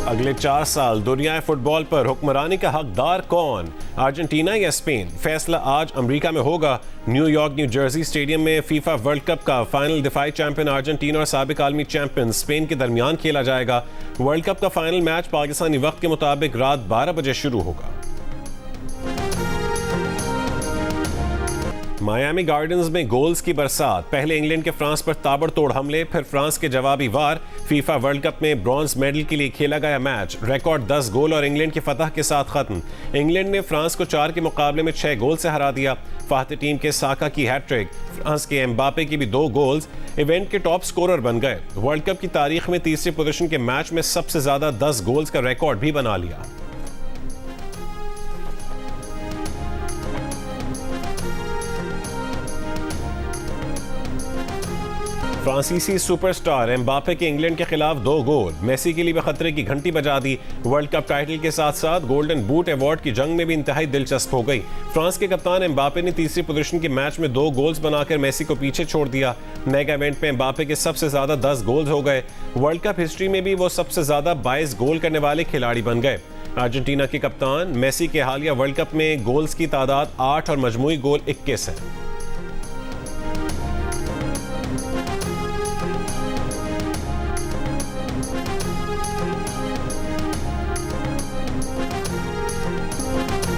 अगले 4 साल दुनिया फुटबॉल पर हुक्मरानी का हकदार कौन, अर्जेंटीना या स्पेन? फैसला आज अमेरिका में होगा। न्यूयॉर्क न्यू जर्सी स्टेडियम में फीफा वर्ल्ड कप का फाइनल दिफाई चैंपियन अर्जेंटीना और साबिक आलमी चैंपियन स्पेन के दरमियान खेला जाएगा। वर्ल्ड कप का फाइनल मैच पाकिस्तानी वक्त के मुताबिक रात 12 बजे शुरू होगा। मायामी गार्डन्स में गोल्स की बरसात, पहले इंग्लैंड के फ्रांस पर ताबड़तोड़ हमले, फिर फ्रांस के जवाबी वार। फीफा वर्ल्ड कप में ब्रॉन्ज मेडल के लिए खेला गया मैच रिकॉर्ड 10 गोल और इंग्लैंड की फतह के साथ खत्म। इंग्लैंड ने फ्रांस को 4 के मुकाबले में 6 गोल से हरा दिया। फातिह टीम के साका की हैट्रिक, फ्रांस के एम्बापे की भी 2 गोल्स इवेंट के टॉप स्कोरर बन गए। वर्ल्ड कप की तारीख में तीसरी पोजीशन के मैच में सबसे ज्यादा 10 गोल्स का रिकॉर्ड भी बना लिया। फ्रांसीसी सुपरस्टार एम्बापे के इंग्लैंड के खिलाफ 2 गोल, मेसी के लिए भी खतरे की घंटी बजा दी। वर्ल्ड कप टाइटल के साथ साथ गोल्डन बूट अवार्ड की जंग में भी इंतहाई दिलचस्प हो गई। फ्रांस के कप्तान एम्बापे ने तीसरी पोजीशन के मैच में 2 गोल्स बनाकर मेसी को पीछे छोड़ दिया। मेगा इवेंट में एम्बापे के सबसे ज्यादा 10 गोल्स हो गए। वर्ल्ड कप हिस्ट्री में भी वो सबसे ज्यादा 22 गोल करने वाले खिलाड़ी बन गए। अर्जेंटीना के कप्तान मेसी के हालिया वर्ल्ड कप में गोल्स की तादाद 8 और मजमूई गोल 21 है।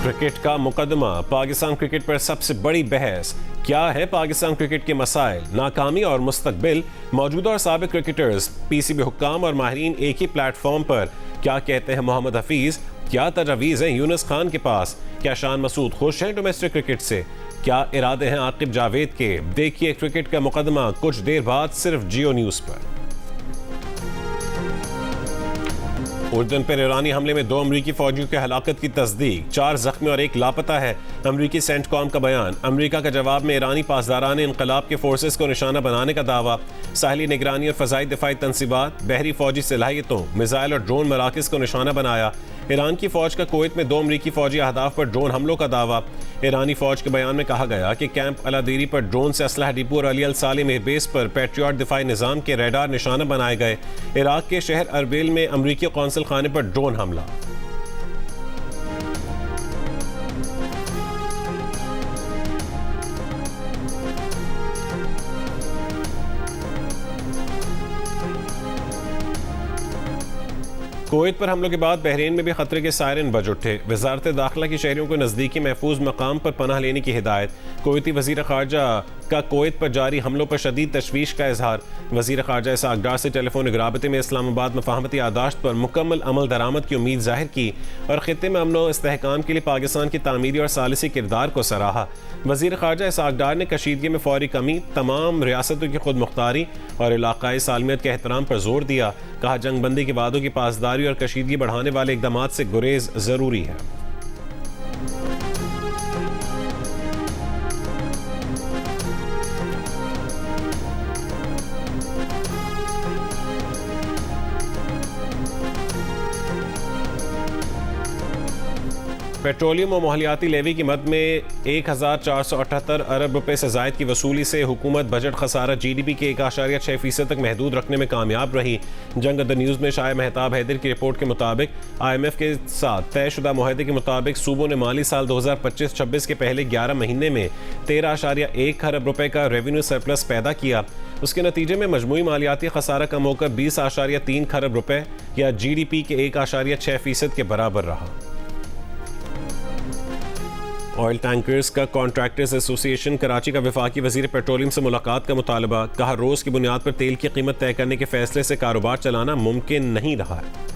क्रिकेट का मुकदमा, पाकिस्तान क्रिकेट पर सबसे बड़ी बहस। क्या है पाकिस्तान क्रिकेट के मसाइल, नाकामी और मुस्तकबिल? मौजूदा और साबिक क्रिकेटर्स, पीसीबी हुक्काम और माहिरीन एक ही प्लेटफॉर्म पर। क्या कहते हैं मोहम्मद हफीज? क्या तजवीज़ हैं यूनुस खान के पास? क्या शान मसूद खुश हैं डोमेस्टिक क्रिकेट से? क्या इरादे हैं आकिब जावेद के? देखिए क्रिकेट का मुकदमा कुछ देर बाद सिर्फ जियो न्यूज़ पर। उर्दन पर ईरानी हमले में 2 अमरीकी फौजियों की हलाकत की तस्दीक, 4 जख्मी और 1 लापता है। अमरीकी सेंटकॉम का बयान। अमरीका का जवाब में ईरानी पासदारान इनकलाब के फोर्सेस को निशाना बनाने का दावा। साहली निगरानी और फजाई दिफाई तनसीबात, बहरी फौजी सलाहियतों, मिसाइल और ड्रोन मराकज़ को निशाना बनाया। ईरान की फौज का कुवैत में 2 अमरीकी फौजी अहदाफ पर ड्रोन हमलों का दावा। ईरानी फौज के बयान में कहा गया कि कैंप अलादीरी पर ड्रोन से असलहा डिपो और अली अल सालिम एयरबेस पर पैट्रियट दिफाई निज़ाम के रेडार निशाना बनाए गए। इराक के शहर अरबिल में अमरीकी कौंसल खाने पर ड्रोन हमला। कुवैत पर हमलों के बाद बहरीन में भी खतरे के सायरन बज उठे। वजारत दाखिला की शहरियों को नज़दीकी महफूज मकाम पर पनाह लेने की हिदायत। कुवैती वज़ीर ख़ारजा का कुवैत पर जारी हमलों पर शदीद तशवीश का इजहार। वज़ीर ख़ारजा इसहाक़ डार से टेलीफोनिक राबते में इस्लामाबाद मफाहमती यादाश्त पर मुकम्मल अमल दरामद की उम्मीद जाहिर की और ख़ित्ते में अमन व इस्तेहकाम के लिए पाकिस्तान की तामीरी और सालिसी किरदार को सराहा। वज़ीर ख़ारजा इसहाक़ डार ने कशीदगी में फौरी कमी, तमाम रियासतों की खुद मुख्तारी और इलाक़ाई सालमियत के एहतराम पर जोर दिया। कहा जंगबंदी के वादों की पासदारी और कशीदगी बढ़ाने वाले इक़दामात से गुरेज ज़रूरी है। पेट्रोलियम और माहौलियाती लेवी की मद में 1478 अरब रुपए से जायद की वसूली से हुकूमत बजट खसारा GDP के 1.6% तक महदूद रखने में कामयाब रही। जंग द न्यूज़ में शाह मेहताब हैदर की रिपोर्ट के मुताबिक IMF के साथ तयशुदा मुआहदे के मुताबिक सूबों ने माली साल 2025-26 के पहले 11 महीने में 13.1 खरब रुपए का रेवेन्यू सरप्लस पैदा किया। उसके नतीजे में मजमूई मालियाती खसारा कम होकर 20.3 खरब रुपए या GDP के 1.6% के बराबर रहा। ऑयल टैंकर्स का कॉन्ट्रैक्टर्स एसोसिएशन कराची का वफाकी वजीर पेट्रोलियम से मुलाकात का मुतालबा। कहा रोज़ की बुनियाद पर तेल की कीमत तय करने के फैसले से कारोबार चलाना मुमकिन नहीं रहा है।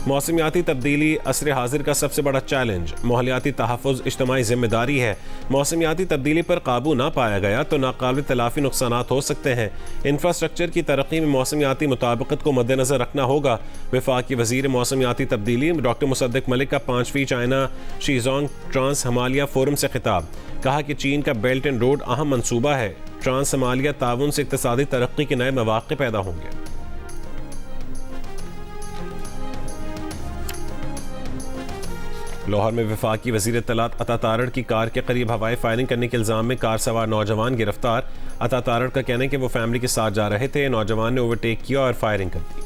मौसमियाती तब्दीली असर हाजिर का सबसे बड़ा चैलेंज। माहौलियाती तहफ़्फ़ुज़ इज्तिमाई जिम्मेदारी है। मौसमियाती तब्दीली पर काबू ना पाया गया तो नाकाबिल तलाफ़ी नुकसानात हो सकते हैं। इंफ्रास्ट्रक्चर की तरक्की में मौसमियाती मुताबिकत को मद्देनज़र रखना होगा। वफाकी वज़ीर मौसमियाती तब्दीली डॉक्टर मुसद्दिक मलिक का 5वीं China Shijong trans Himalaya forum से खिताब। कहा कि चीन का बेल्ट एंड रोड अहम मनसूबा है। ट्रांस हमालिया ताउन से इक़्तिसादी तरक्की के नए मौक़े पैदा होंगे। लाहौर में वफाकी वज़ीर इत्तलात अता तारड़ की कार के करीब हवाई फायरिंग करने के इल्ज़ाम में कार सवार नौजवान गिरफ्तार। अता तारड़ का कहना है कि वो फैमिली के साथ जा रहे थे। नौजवान ने ओवरटेक किया और फायरिंग कर दी।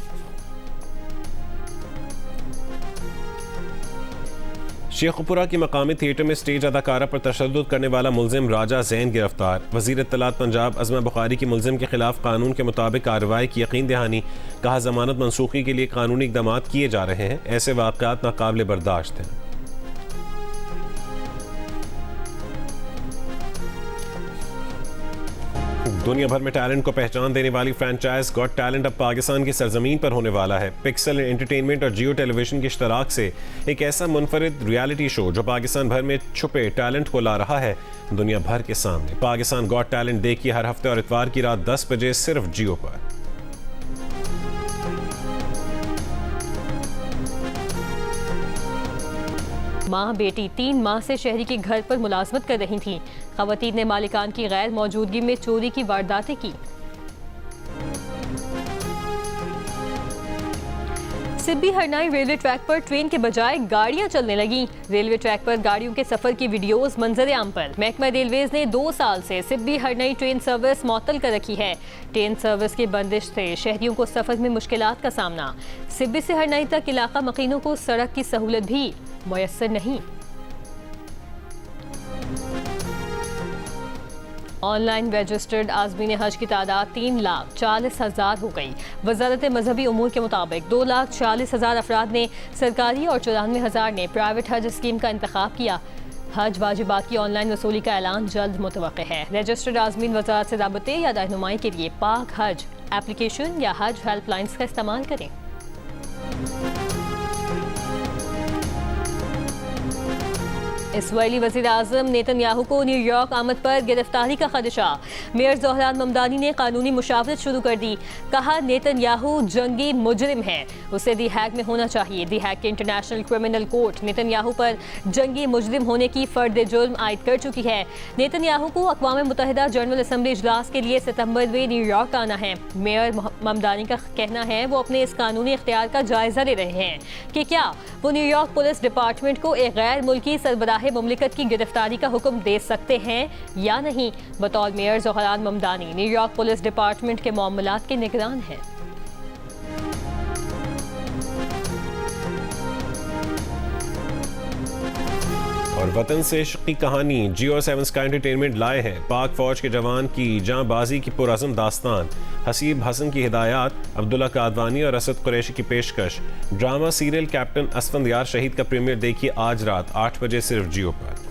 शेखुपुरा की मकामी थिएटर में स्टेज अदाकारा पर तशद्दुद करने वाला मुलजिम राजा जैन गिरफ्तार। वज़ीर इत्तलात पंजाब अज़मा बुखारी की मुलजिम के खिलाफ कानून के मुताबिक कार्रवाई की यकीन दहानी। कहा जमानत मनसूखी के लिए कानूनी इक़दाम किए जा रहे हैं, ऐसे वाक़यात नाकाबिले बर्दाश्त हैं। दुनिया भर में टैलेंट को पहचान देने वाली फ्रेंचाइज गॉट टैलेंट अब पाकिस्तान की सरजमीन पर होने वाला है। पिक्सल एंटरटेनमेंट और जियो टेलीविजन के इश्तराक से एक ऐसा मुनफरिद रियलिटी शो जो पाकिस्तान भर में छुपे टैलेंट को ला रहा है दुनिया भर के सामने। पाकिस्तान गॉट टैलेंट देखिए हर हफ्ते और इतवार की रात 10 बजे सिर्फ जियो पर। माँ बेटी 3 माह से शहरी के घर पर मुलाजमत कर रही थीं। खवातीन ने मालिकान की गैर मौजूदगी में चोरी की वारदातें की। सिब्बी हरनाई रेलवे ट्रैक पर ट्रेन के बजाय गाड़ियां चलने लगीं। रेलवे ट्रैक पर गाड़ियों के सफर की वीडियोस मंजर आम पर। महकमा रेलवेज ने 2 साल से सिब्बी हरनाई ट्रेन सर्विस मुअत्तल कर रखी है। ट्रेन सर्विस की बंदिश से शहरियों को सफर में मुश्किलात का सामना। सिब्बी से हरनाई तक इलाका मकीनों को सड़क की सहूलत भी मुयस्सर नहीं। ऑनलाइन रजिस्टर्ड आज़मीन हज की तादाद 3,40,000 हो गई। वजारत मजहबी उमूर के मुताबिक 2,40,000 अफराद ने सरकारी और 94,000 ने प्राइवेट हज स्कीम का इंतखाब किया। हज वाजिबात की ऑनलाइन वसूली का ऐलान जल्द मुतवक्किल है। रजिस्टर्ड आज़मीन वजारत से राबते या रहनुमाई के लिए पाक हज एप्लीकेशन या हज हेल्पलाइंस का इस्तेमाल करें। इसराइली वज़ीर आज़म नेतन्याहू को न्यूयॉर्क आमद पर गिरफ्तारी का खदशा। मेयर ज़ोहरान ममदानी ने कानूनी मुशावरत शुरू कर दी। कहा नेतन्याहू जंगी मुजरिम है, उसे दी हैग में होना चाहिए। दी हैग के इंटरनेशनल क्रिमिनल कोर्ट नेतन्याहू पर जंगी मुजरिम होने की फर्द जुर्म आयद कर चुकी है। नेतन्याहू को अक़वाम मुत्तहिदा जनरल असम्बली इजलास के लिए सितंबर में न्यूयॉर्क आना है। मेयर ममदानी का कहना है वो अपने इस कानूनी इख्तियार का जायजा ले रहे हैं कि क्या वो न्यूयॉर्क पुलिस डिपार्टमेंट को एक गैर मुल्की सरबराह मुमलिकत की गिरफ्तारी का हुक्म दे सकते हैं या नहीं। बतौर mayor Zohran Mamdani New York police department के मामलात के निगरान हैं। और वतन से इश्क की कहानी जियो 7 स्काई एंटरटेनमेंट लाए हैं पाक फौज के जवान की जांबाजी की पुरअज़म दास्तान। हसीब हसन की हिदायत, अब्दुल्ला कादवानी और असद कुरैशी की पेशकश। ड्रामा सीरियल कैप्टन असफंदयार शहीद का प्रीमियर देखिए आज रात 8 बजे सिर्फ जियो पर।